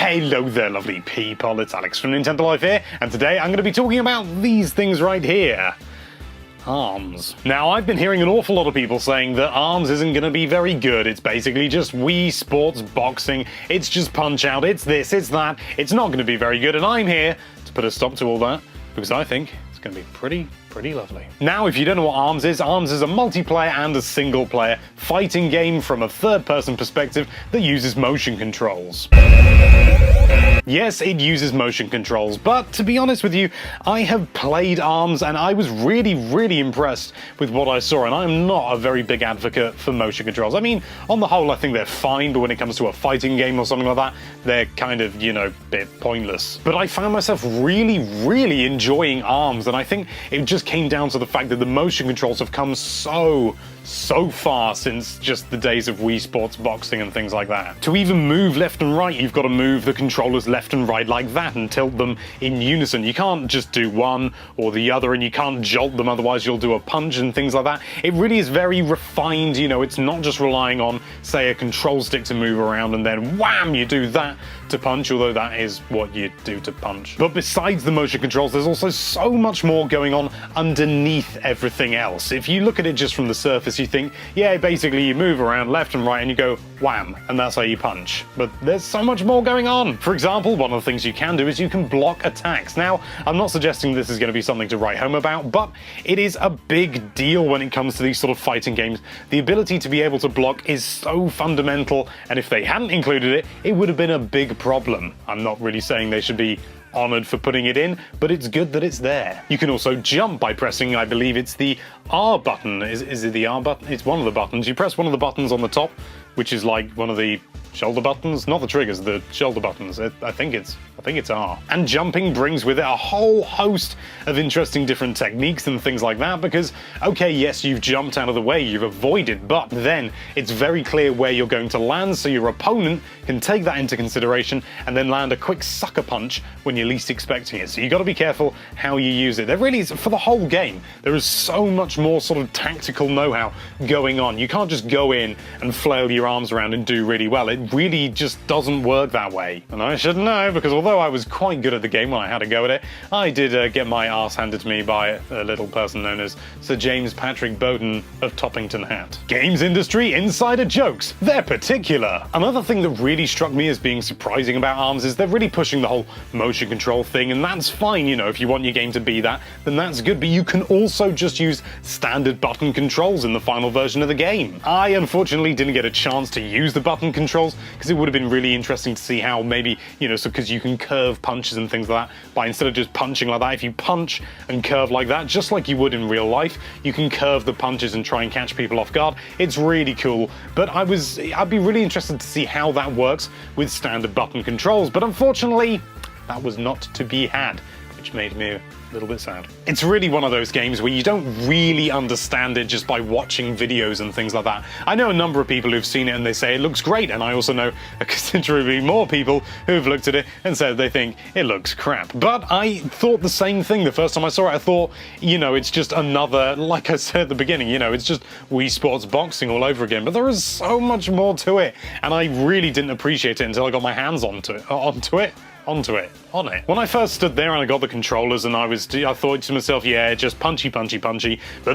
Hello there, lovely people, it's Alex from Nintendo Life here, and today I'm going to be talking about these things right here. ARMS. Now, I've been hearing an awful lot of people saying that ARMS isn't going to be very good. It's basically just Wii Sports Boxing. It's just Punch-Out. It's this, it's that. It's not going to be very good, and I'm here to put a stop to all that, because I think it's going to be pretty lovely. Now, if you don't know what ARMS is a multiplayer and a single-player fighting game from a third-person perspective that uses motion controls. Yes, it uses motion controls, but to be honest with you, I have played ARMS and I was really impressed with what I saw, and I'm not a very big advocate for motion controls. I mean, on the whole, I think they're fine, but when it comes to a fighting game or something like that, they're kind of, you know, a bit pointless. But I found myself really enjoying ARMS, and I think it just came down to the fact that the motion controls have come so far since just the days of Wii Sports Boxing and things like that. To even move left and right, you've got to move the controllers left and right like that and tilt them in unison. You can't just do one or the other, and you can't jolt them, otherwise you'll do a punch and things like that. It really is very refined, you know, it's not just relying on, say, a control stick to move around and then wham, you do that to punch, although that is what you do to punch. But besides the motion controls, there's also so much more going on underneath everything else. If you look at it just from the surface, you think, yeah, basically you move around left and right and you go wham, and that's how you punch. But there's so much more going on. For example, one of the things you can do is you can block attacks. Now, I'm not suggesting this is going to be something to write home about, but it is a big deal when it comes to these sort of fighting games. The ability to be able to block is so fundamental, and if they hadn't included it, it would have been a big problem. I'm not really saying they should be honored for putting it in, but it's good that it's there. You can also jump by pressing, I believe it's the R button. Is it the R button? It's one of the buttons. You press one of the buttons on the top, which is like one of the shoulder buttons, not the triggers, the shoulder buttons. I think it's R. And jumping brings with it a whole host of interesting different techniques and things like that, because, okay, yes, you've jumped out of the way, you've avoided, but then it's very clear where you're going to land, so your opponent can take that into consideration and then land a quick sucker punch when you're least expecting it. So you've got to be careful how you use it. There really is, for the whole game, there is so much more sort of tactical know-how going on. You can't just go in and flail your arms around and do really well. It really just doesn't work that way. And I should know, because although I was quite good at the game when I had a go at it, I did get my arse handed to me by a little person known as Sir James Patrick Bowden of Toppington Hat. Games industry insider jokes, they're particular. Another thing that really struck me as being surprising about ARMS is they're really pushing the whole motion control thing, and that's fine, you know, if you want your game to be that, then that's good, but you can also just use standard button controls in the final version of the game. I unfortunately didn't get a chance to use the button controls, because it would have been really interesting to see how maybe, you know, so because you can curve punches and things like that, but instead of just punching like that, if you punch and curve like that, just like you would in real life, you can curve the punches and try and catch people off guard. It's really cool, but I'd be really interested to see how that works with standard button controls, but unfortunately, that was not to be had, which made me a little bit sad. It's really one of those games where you don't really understand it just by watching videos and things like that. I know a number of people who've seen it and they say it looks great, and I also know a considerably more people who've looked at it and said they think it looks crap. But I thought the same thing the first time I saw it. I thought, you know, it's just another, like I said at the beginning, you know, it's just Wii Sports Boxing all over again, but there is so much more to it, and I really didn't appreciate it until I got my hands on it. When I first stood there and I got the controllers and I thought to myself, yeah, just punchy, but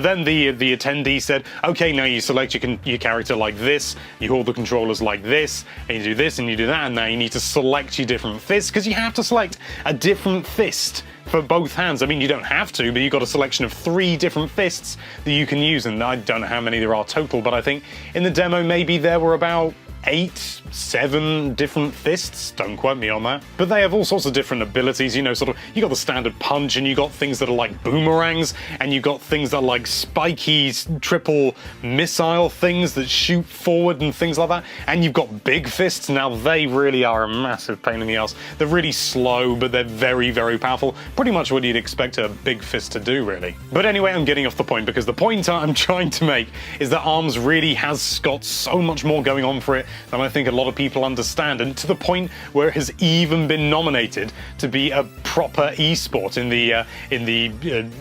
then the attendee said, okay, now you select your character like this, you hold the controllers like this, and you do this and you do that, and now you need to select your different fists, because you have to select a different fist for both hands. I mean, you don't have to, but you've got a selection of 3 different fists that you can use, and I don't know how many there are total, but I think in the demo maybe there were about 8, 7 different fists, don't quote me on that. But they have all sorts of different abilities, you know, sort of, you got the standard punch, and you got things that are like boomerangs, and you got things that are like spiky triple missile things that shoot forward and things like that, and you've got big fists. Now they really are a massive pain in the ass. They're really slow, but they're very powerful. Pretty much what you'd expect a big fist to do, really. But anyway, I'm getting off the point, because the point I'm trying to make is that ARMS really has got so much more going on for it than I think a lot of people understand, and to the point where it has even been nominated to be a proper esport in the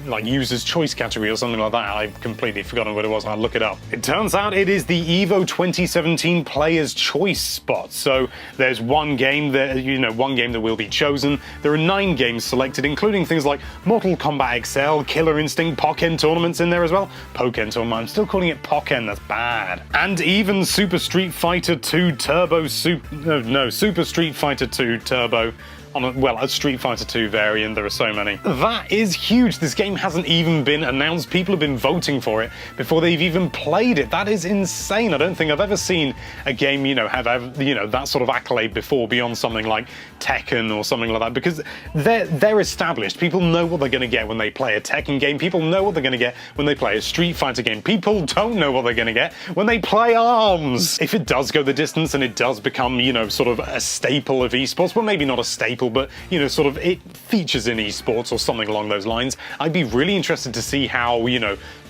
like Users' Choice category or something like that. I've completely forgotten what it was. I'll look it up. It turns out it is the EVO 2017 Player's Choice spot. So there's one game that will be chosen. There are 9 games selected, including things like Mortal Kombat XL, Killer Instinct, Pokken tournaments in there as well. Pokken tournament. I'm still calling it Pokken. That's bad. And even Super Street Fighter 2 Turbo Super Street Fighter 2 Turbo on a Street Fighter 2 variant. There are so many. That is huge. This game hasn't even been announced. People have been voting for it before they've even played it. That is insane. I don't think I've ever seen a game, have that sort of accolade before beyond something like Tekken or something like that, because they're established. People know what they're going to get when they play a Tekken game. People know what they're going to get when they play a Street Fighter game. People don't know what they're going to get when they play ARMS. If it does go the distance and it does become, sort of a staple of esports, well, maybe not a staple, but sort of it features in esports or something along those lines, I'd be really interested to see how,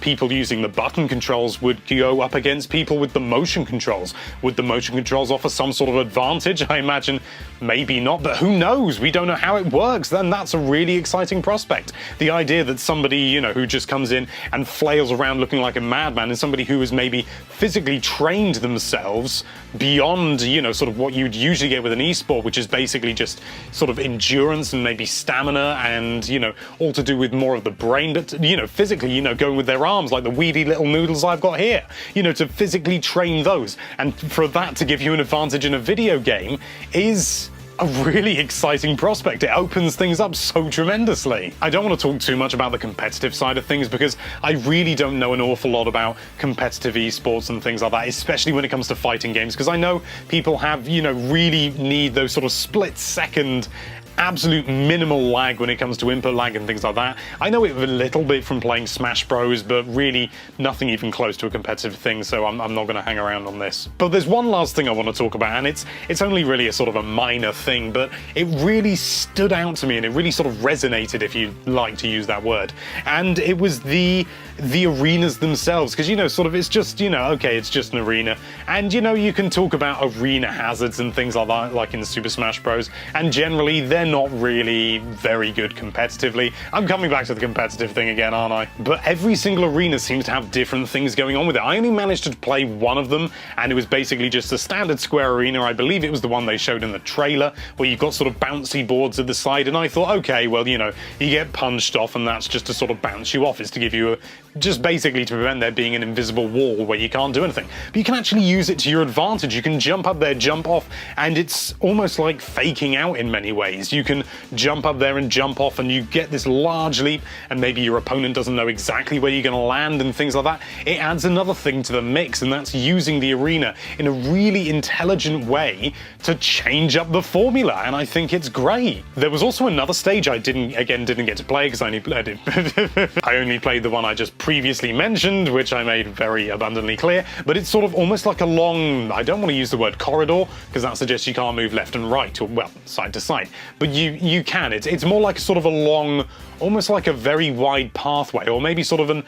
people using the button controls would go up against people with the motion controls. Would the motion controls offer some sort of advantage? I imagine maybe not, but who knows? We don't know how it works. Then that's a really exciting prospect. The idea that somebody, who just comes in and flails around looking like a madman is somebody who has maybe physically trained themselves beyond, sort of what you'd usually get with an esport, which is basically just sort of endurance and maybe stamina and, all to do with more of the brain, but, physically, going with their arms like the weedy little noodles I've got here, to physically train those. And for that to give you an advantage in a video game is a really exciting prospect. It opens things up so tremendously. I don't want to talk too much about the competitive side of things because I really don't know an awful lot about competitive esports and things like that, especially when it comes to fighting games, because I know people have, really need those sort of split-second absolute minimal lag when it comes to input lag and things like that. I know it a little bit from playing Smash Bros, but really nothing even close to a competitive thing, so I'm not going to hang around on this. But there's one last thing I want to talk about, and it's only really a sort of a minor thing, but it really stood out to me, and it really sort of resonated, if you like to use that word. And it was the arenas themselves, because, sort of it's just, okay, it's just an arena, and, you can talk about arena hazards and things like that, like in Super Smash Bros, and generally they're not really very good competitively. I'm coming back to the competitive thing again, aren't I? But every single arena seems to have different things going on with it. I only managed to play one of them, and it was basically just a standard square arena. I believe it was the one they showed in the trailer, where you've got sort of bouncy boards at the side, and I thought, okay, well, you get punched off, and that's just to sort of bounce you off. It's to give you just basically to prevent there being an invisible wall where you can't do anything. But you can actually use it to your advantage. You can jump up there, jump off, and it's almost like faking out in many ways. You can jump up there and jump off, and you get this large leap, and maybe your opponent doesn't know exactly where you're going to land and things like that. It adds another thing to the mix, and that's using the arena in a really intelligent way to change up the formula, and I think it's great. There was also another stage I didn't get to play because I only played the one I just previously mentioned, which I made very abundantly clear, but it's sort of almost like a long, I don't want to use the word corridor because that suggests you can't move left and right, or well, side to side, but you can. It's more like sort of a long, almost like a very wide pathway, or maybe sort of an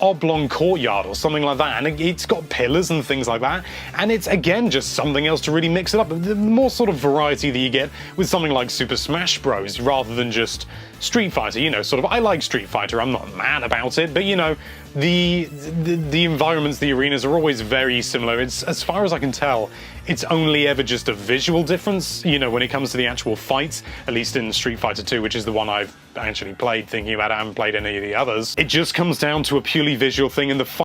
oblong courtyard or something like that, and it's got pillars and things like that, and it's again just something else to really mix it up. The more sort of variety that you get with something like Super Smash Bros rather than just Street Fighter, sort of, I like Street Fighter, I'm not mad about it, but the environments, the arenas are always very similar. It's, as far as I can tell, it's only ever just a visual difference, when it comes to the actual fights, at least in Street Fighter 2, which is the one I've actually played, thinking about it, I haven't played any of the others. It just comes down to a purely visual thing, and the